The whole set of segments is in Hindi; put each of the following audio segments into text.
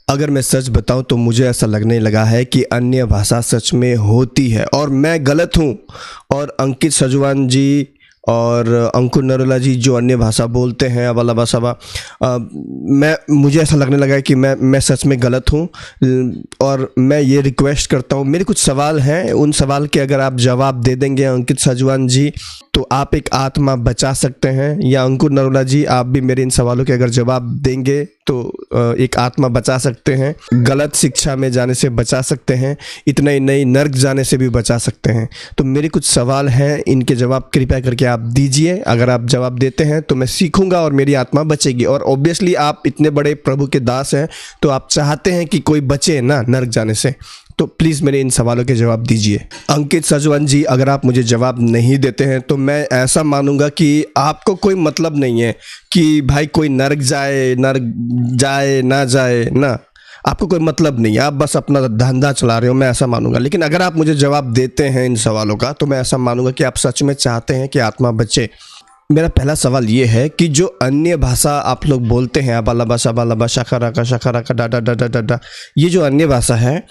अगर मैं सच बताऊं तो मुझे ऐसा लगने लगा है कि अन्य भाषा सच में होती है और मैं गलत हूं। और अंकित सजवान जी और अंकुर नरोला जी जो अन्य भाषा बोलते हैं अबला बसबा, मुझे ऐसा लगने लगा है कि मैं सच में गलत हूं। और मैं ये रिक्वेस्ट करता हूं, मेरे कुछ सवाल हैं, उन सवाल के अगर आप जवाब दे देंगे अंकित सजवान जी तो आप एक आत्मा बचा सकते हैं, या अंकुर नरोला जी आप भी मेरे इन सवालों के अगर जवाब देंगे तो एक आत्मा बचा सकते हैं, गलत शिक्षा में जाने से बचा सकते हैं, इतना ही नहीं नर्क जाने से भी बचा सकते हैं। तो मेरे कुछ सवाल हैं, इनके जवाब कृपया करके आप दीजिए। अगर आप जवाब देते हैं तो मैं सीखूंगा और मेरी आत्मा बचेगी। और ऑब्वियसली आप इतने बड़े प्रभु के दास हैं तो आप चाहते हैं कि कोई बचे ना नर्क जाने से, तो प्लीज़ मेरे इन सवालों के जवाब दीजिए। अंकित सजवान जी अगर आप मुझे जवाब नहीं देते हैं तो मैं ऐसा मानूंगा कि आपको कोई मतलब नहीं है कि भाई कोई नर्क जाए ना जाए ना, आपको कोई मतलब नहीं है, आप बस अपना धंधा चला रहे हो, मैं ऐसा मानूंगा। लेकिन अगर आप मुझे जवाब देते हैं इन सवालों का तो मैं ऐसा मानूंगा कि आप सच में चाहते हैं कि आत्मा बचे। मेरा पहला सवाल ये है कि जो अन्य भाषा आप लोग बोलते हैं अबला भाषा खरा का डा, ये जो अन्य भाषा है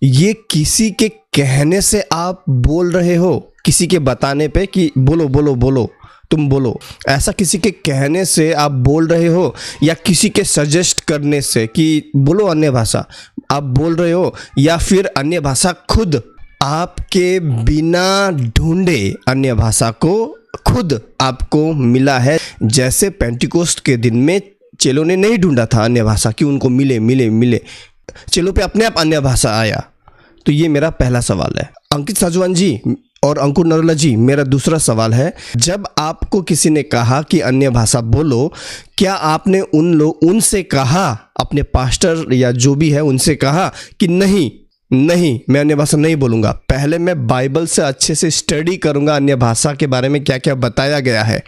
ये किसी के कहने से आप बोल रहे हो, किसी के बताने पे कि बोलो बोलो बोलो तुम बोलो, ऐसा किसी के कहने से आप बोल रहे हो, या किसी के सजेस्ट करने से कि बोलो अन्य भाषा आप बोल रहे हो, या फिर अन्य भाषा खुद आपके बिना ढूंढे अन्य भाषा को खुद आपको मिला है? जैसे पेंटिकोस्ट के दिन में चेलों ने नहीं ढूंढा था अन्य भाषा कि उनको मिले, चेलों पे अपने आप अन्य भाषा आया। तो ये मेरा पहला सवाल है। अंकित सजवान जी और अंकुर नरोला जी मेरा दूसरा सवाल है, जब आपको किसी ने कहा कि अन्य भाषा बोलो, क्या आपने उनसे कहा, अपने पास्टर या जो भी है उनसे कहा कि नहीं मैं अन्य भाषा नहीं बोलूँगा, पहले मैं बाइबल से अच्छे से स्टडी करूँगा अन्य भाषा के बारे में क्या क्या बताया गया है,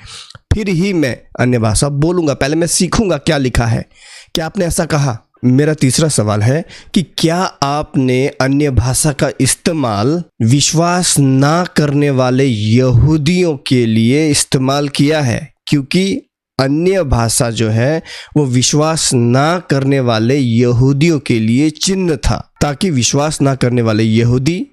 फिर ही मैं अन्य भाषा बोलूँगा, पहले मैं सीखूँगा क्या लिखा है? क्या आपने ऐसा कहा? मेरा तीसरा सवाल है कि क्या आपने अन्य भाषा का इस्तेमाल विश्वास ना करने वाले यहूदियों के लिए इस्तेमाल किया है? क्योंकि अन्य भाषा जो है वो विश्वास ना करने वाले यहूदियों के लिए चिन्ह था, ताकि विश्वास ना करने वाले यहूदी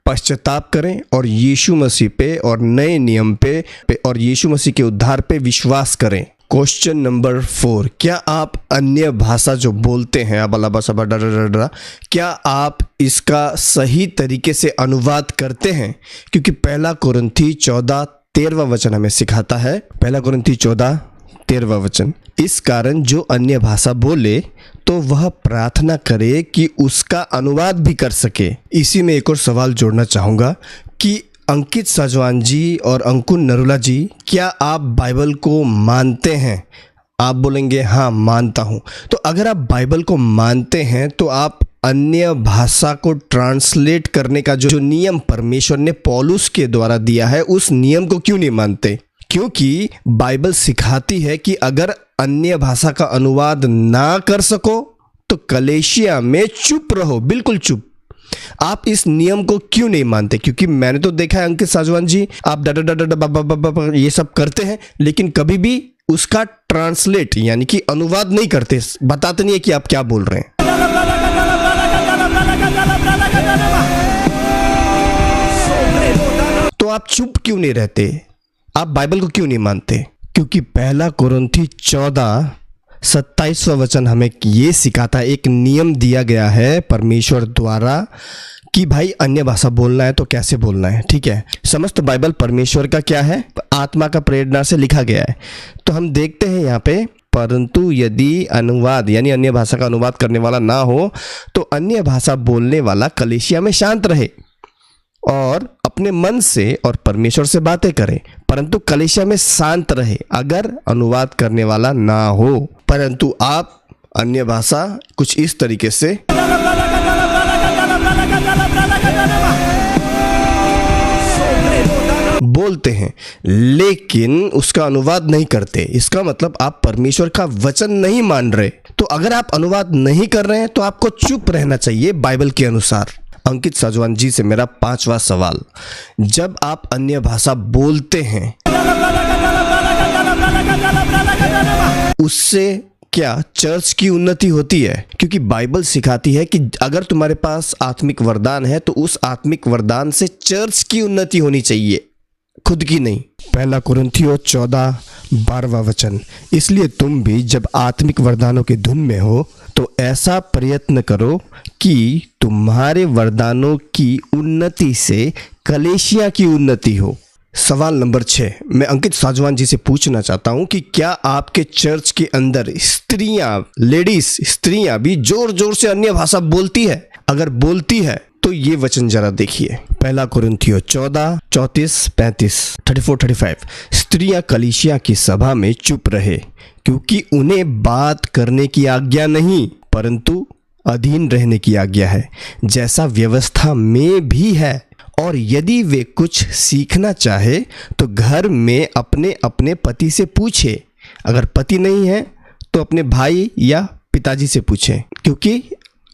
पश्चाताप करें और यीशु मसीह पे और नए नियम पे और यीशु मसीह के उद्धार पे विश्वास करें। क्वेश्चन नंबर 4, क्या आप अन्य भाषा जो बोलते हैं अबला बसबा डा, क्या आप इसका सही तरीके से अनुवाद करते हैं? क्योंकि 1 कोरिन्थी 14:13 वचन हमें सिखाता है, 1 कोरिन्थी 14:13 वचन, इस कारण जो अन्य भाषा बोले तो वह प्रार्थना करे कि उसका अनुवाद भी कर सके। इसी में एक और सवाल जोड़ना चाहूँगा कि अंकित सजवान जी और अंकुर नरोला जी, क्या आप बाइबल को मानते हैं? आप बोलेंगे हाँ मानता हूँ। तो अगर आप बाइबल को मानते हैं तो आप अन्य भाषा को ट्रांसलेट करने का जो नियम परमेश्वर ने पौलुस के द्वारा दिया है उस नियम को क्यों नहीं मानते? क्योंकि बाइबल सिखाती है कि अगर अन्य भाषा का अनुवाद ना कर सको तो कलेशिया में चुप रहो, बिल्कुल चुप। आप इस नियम को क्यों नहीं मानते? क्योंकि मैंने तो देखा है अंकित सजवान जी, आप ये सब करते हैं लेकिन कभी भी उसका ट्रांसलेट यानी कि अनुवाद नहीं करते, बताते नहीं है कि आप क्या बोल रहे हैं। तो आप चुप क्यों नहीं रहते? आप बाइबल को क्यों नहीं मानते? क्योंकि 1 कोरिन्थी 14:27 वचन हमें ये सिखाता है, एक नियम दिया गया है परमेश्वर द्वारा कि भाई अन्य भाषा बोलना है तो कैसे बोलना है। ठीक है, समस्त बाइबल परमेश्वर का क्या है? आत्मा का प्रेरणा से लिखा गया है। तो हम देखते हैं यहाँ पे, परंतु यदि अनुवाद यानी अन्य भाषा का अनुवाद करने वाला ना हो तो अन्य भाषा बोलने वाला कलीसिया में शांत रहे और अपने मन से और परमेश्वर से बातें करे, परंतु कलीसिया में शांत रहे अगर अनुवाद करने वाला ना हो। परंतु आप अन्य भाषा कुछ इस तरीके से बोलते हैं लेकिन उसका अनुवाद नहीं करते। इसका मतलब आप परमेश्वर का वचन नहीं मान रहे। तो अगर आप अनुवाद नहीं कर रहे हैं तो आपको चुप रहना चाहिए बाइबल के अनुसार। अंकित सजवान जी से मेरा 5वां सवाल, जब आप अन्य भाषा बोलते हैं उससे क्या चर्च की उन्नति होती है? क्योंकि बाइबल सिखाती है कि अगर तुम्हारे पास आत्मिक वरदान है तो उस आत्मिक वरदान से चर्च की उन्नति होनी चाहिए, खुद की नहीं। पहला कुरिन्थियों 14:12 वचन, इसलिए तुम भी जब आत्मिक वरदानों की धुन में हो तो ऐसा प्रयत्न करो कि तुम्हारे वरदानों की उन्नति से कलीसिया की उन्नति हो। सवाल नंबर 6, मैं अंकित साजवान जी से पूछना चाहता हूं कि क्या आपके चर्च के अंदर स्त्रियां भी जोर जोर से अन्य भाषा बोलती है? अगर बोलती है तो ये वचन जरा देखिए, पहला कुरिन्थियों 14:34-35, स्त्रियां कलीसिया की सभा में चुप रहे, क्योंकि उन्हें बात करने की आज्ञा नहीं परंतु अधीन रहने की आज्ञा है, जैसा व्यवस्था में भी है। और यदि वे कुछ सीखना चाहे तो घर में अपने अपने पति से पूछे, अगर पति नहीं है तो अपने भाई या पिताजी से पूछें, क्योंकि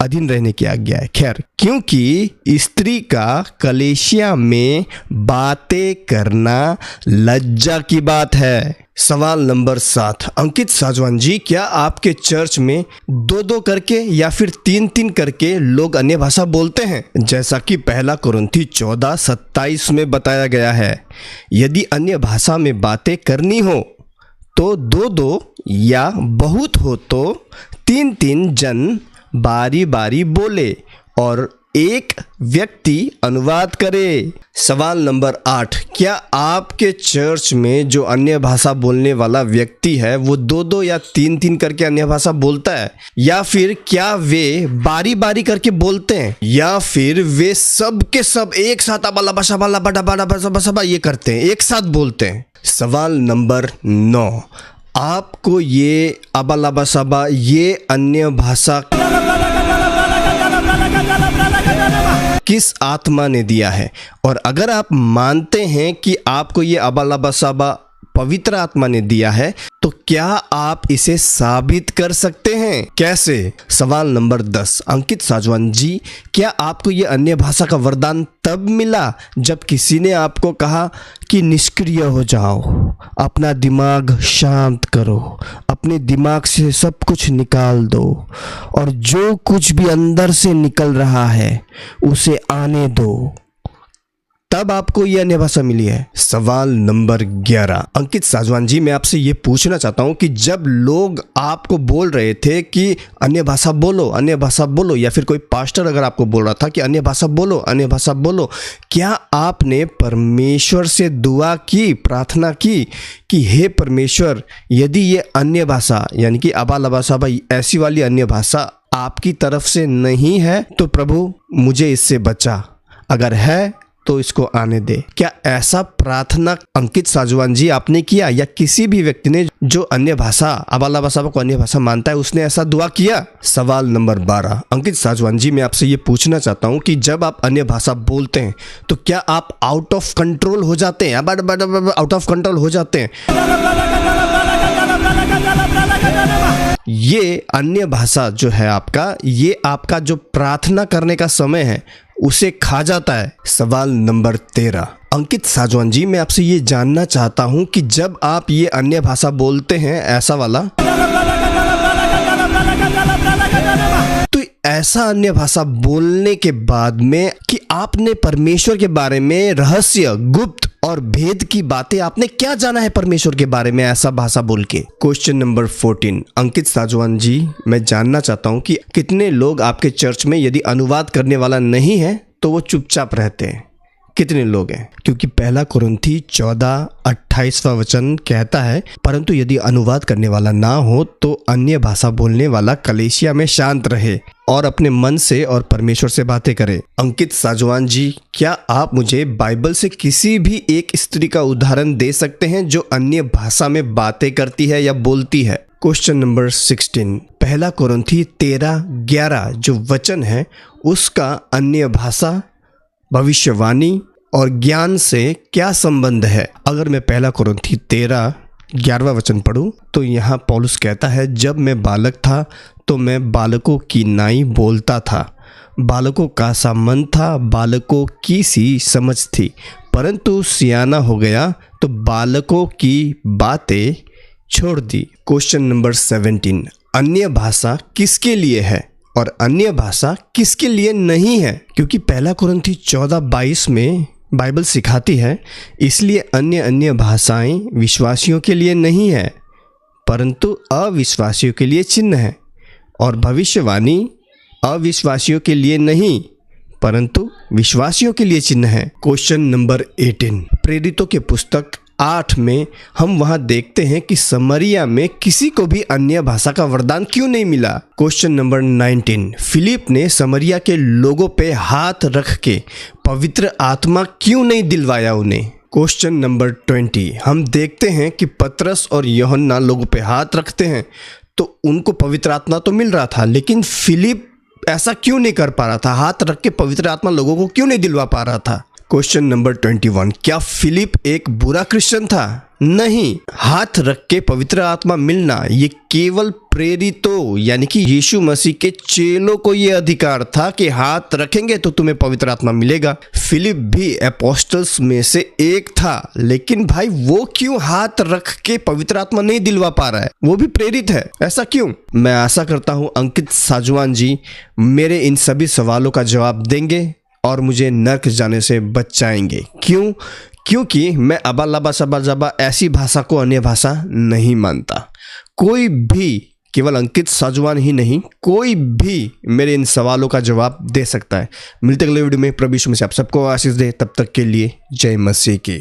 अधीन रहने की आज्ञा है। खैर, क्योंकि स्त्री का कलीसिया में बातें करना लज्जा की बात है। सवाल नंबर 7, अंकित साजवान जी, क्या आपके चर्च में 2-2 करके या फिर 3-3 करके लोग अन्य भाषा बोलते हैं, जैसा कि पहला कुरिन्थी 14:27 में बताया गया है? यदि अन्य भाषा में बातें करनी हो तो 2-2 या बहुत हो तो 3-3 जन बारी बारी बोले और एक व्यक्ति अनुवाद करे। सवाल नंबर 8, क्या आपके चर्च में जो अन्य भाषा बोलने वाला व्यक्ति है वो 2-2 या 3-3 करके अन्य भाषा बोलता है, या फिर क्या वे बारी बारी करके बोलते हैं, या फिर वे सब के सब एक साथ अबाला बशा बाला बड़ा बड़ा बशा ये करते हैं, एक साथ बोलते हैं? सवाल नंबर 9, आपको ये अबाला बसाबा ये अन्य भाषा किस आत्मा ने दिया है? और अगर आप मानते हैं कि आपको ये अबाला बसाबा पवित्र आत्मा ने दिया है तो क्या आप इसे साबित कर सकते हैं? कैसे? सवाल नंबर 10, अंकित साजवान जी, क्या आपको ये अन्य भाषा का वरदान तब मिला जब किसी ने आपको कहा कि निष्क्रिय हो जाओ, अपना दिमाग शांत करो, अपने दिमाग से सब कुछ निकाल दो और जो कुछ भी अंदर से निकल रहा है उसे आने दो, तब आपको यह अन्य भाषा मिली है? सवाल नंबर 11, अंकित साजवान जी, मैं आपसे ये पूछना चाहता हूँ कि जब लोग आपको बोल रहे थे कि अन्य भाषा बोलो, अन्य भाषा बोलो, या फिर कोई पास्टर अगर आपको बोल रहा था कि अन्य भाषा बोलो, अन्य भाषा बोलो, क्या आपने परमेश्वर से दुआ की, प्रार्थना की कि हे परमेश्वर, यदि ये अन्य भाषा यानी कि अबाला बसाबा ऐसी वाली अन्य भाषा आपकी तरफ से नहीं है तो प्रभु मुझे इससे बचा, अगर है तो इसको आने दे? क्या ऐसा प्रार्थना अंकित साजवान जी आपने किया, या किसी भी व्यक्ति ने जो अन्य भाषा अबाला बसाबा को अन्य भाषा मानता है उसने ऐसा दुआ किया? सवाल नंबर 12, अंकित साजवान जी, मैं आपसे ये पूछना चाहता हूँ कि जब आप अन्य भाषा बोलते हैं तो क्या आप आउट ऑफ कंट्रोल हो जाते हैं, आउट ऑफ कंट्रोल हो जाते हैं? ये अन्य भाषा जो है आपका, ये आपका जो प्रार्थना करने का समय है उसे खा जाता है। सवाल नंबर 13, अंकित साजवान जी, मैं आपसे ये जानना चाहता हूं कि जब आप ये अन्य भाषा बोलते हैं ऐसा वाला, तो ऐसा अन्य भाषा बोलने के बाद में कि आपने परमेश्वर के बारे में रहस्य, गुप्त और भेद की बातें आपने क्या जाना है परमेश्वर के बारे में ऐसा भाषा बोल के? क्वेश्चन नंबर 14, अंकित साजवान जी, मैं जानना चाहता हूं कि कितने लोग आपके चर्च में यदि अनुवाद करने वाला नहीं है तो वो चुपचाप रहते हैं? कितने लोग हैं? क्योंकि पहला कुरिन्थी 14:28 वचन कहता है, परंतु यदि अनुवाद करने वाला ना हो तो अन्य भाषा बोलने वाला कलीसिया में शांत रहे और अपने मन से और परमेश्वर से बातें करे। अंकित साजवान जी, क्या आप मुझे बाइबल से किसी भी एक स्त्री का उदाहरण दे सकते हैं जो अन्य भाषा में बातें करती है या बोलती है? क्वेश्चन नंबर 16, पहला कुरिन्थी 13:11 जो वचन है उसका अन्य भाषा, भविष्यवाणी और ज्ञान से क्या संबंध है? अगर मैं पहला कुरिन्थी 13:11 वचन पढ़ूं तो यहाँ पौलुस कहता है, जब मैं बालक था तो मैं बालकों की नाई बोलता था, बालकों का सा मन था, बालकों की सी समझ थी, परंतु सियाना हो गया तो बालकों की बातें छोड़ दी। क्वेश्चन नंबर 17, अन्य भाषा किसके लिए है और अन्य भाषा किसके लिए नहीं है, क्योंकि पहला कुरिन्थी 14:22 में बाइबल सिखाती है, इसलिए अन्य भाषाएं विश्वासियों के लिए नहीं है परंतु अविश्वासियों के लिए चिन्ह है, और भविष्यवाणी अविश्वासियों के लिए नहीं परंतु विश्वासियों के लिए चिन्ह है। क्वेश्चन नंबर 18, प्रेरितों के पुस्तक 8 में हम वहां देखते हैं कि समरिया में किसी को भी अन्य भाषा का वरदान क्यों नहीं मिला। क्वेश्चन नंबर 19, फिलिप ने समरिया के लोगों पे हाथ रख के पवित्र आत्मा क्यों नहीं दिलवाया उन्हें। क्वेश्चन नंबर 20, हम देखते हैं कि पतरस और यूहन्ना लोगों पे हाथ रखते हैं तो उनको पवित्र आत्मा तो मिल रहा था, लेकिन फिलिप ऐसा क्यों नहीं कर पा रहा था, हाथ रख के पवित्र आत्मा लोगों को क्यों नहीं दिलवा पा रहा था। क्वेश्चन नंबर 21, क्या फिलिप एक बुरा क्रिश्चियन था? नहीं, हाथ रख के पवित्र आत्मा मिलना ये केवल प्रेरितों यानी कि यीशु मसीह के चेलों को ये अधिकार था कि हाथ रखेंगे तो तुम्हें पवित्र आत्मा मिलेगा। फिलिप भी अपोस्टल्स में से एक था, लेकिन भाई वो क्यों हाथ रख के पवित्र आत्मा नहीं दिलवा पा रहा है, वो भी प्रेरित है, ऐसा क्यों? मैं आशा करता हूँ अंकित साजवान जी मेरे इन सभी सवालों का जवाब देंगे और मुझे नर्क जाने से बचाएंगे। क्यों? क्योंकि मैं अबा लबा सबा जबा ऐसी भाषा को अन्य भाषा नहीं मानता। कोई भी, केवल अंकित साजवान ही नहीं, कोई भी मेरे इन सवालों का जवाब दे सकता है। मिलते अगले वीडियो में। प्रभु यीशु मसीह आप सबको आशीष दे। तब तक के लिए जय मसीह की।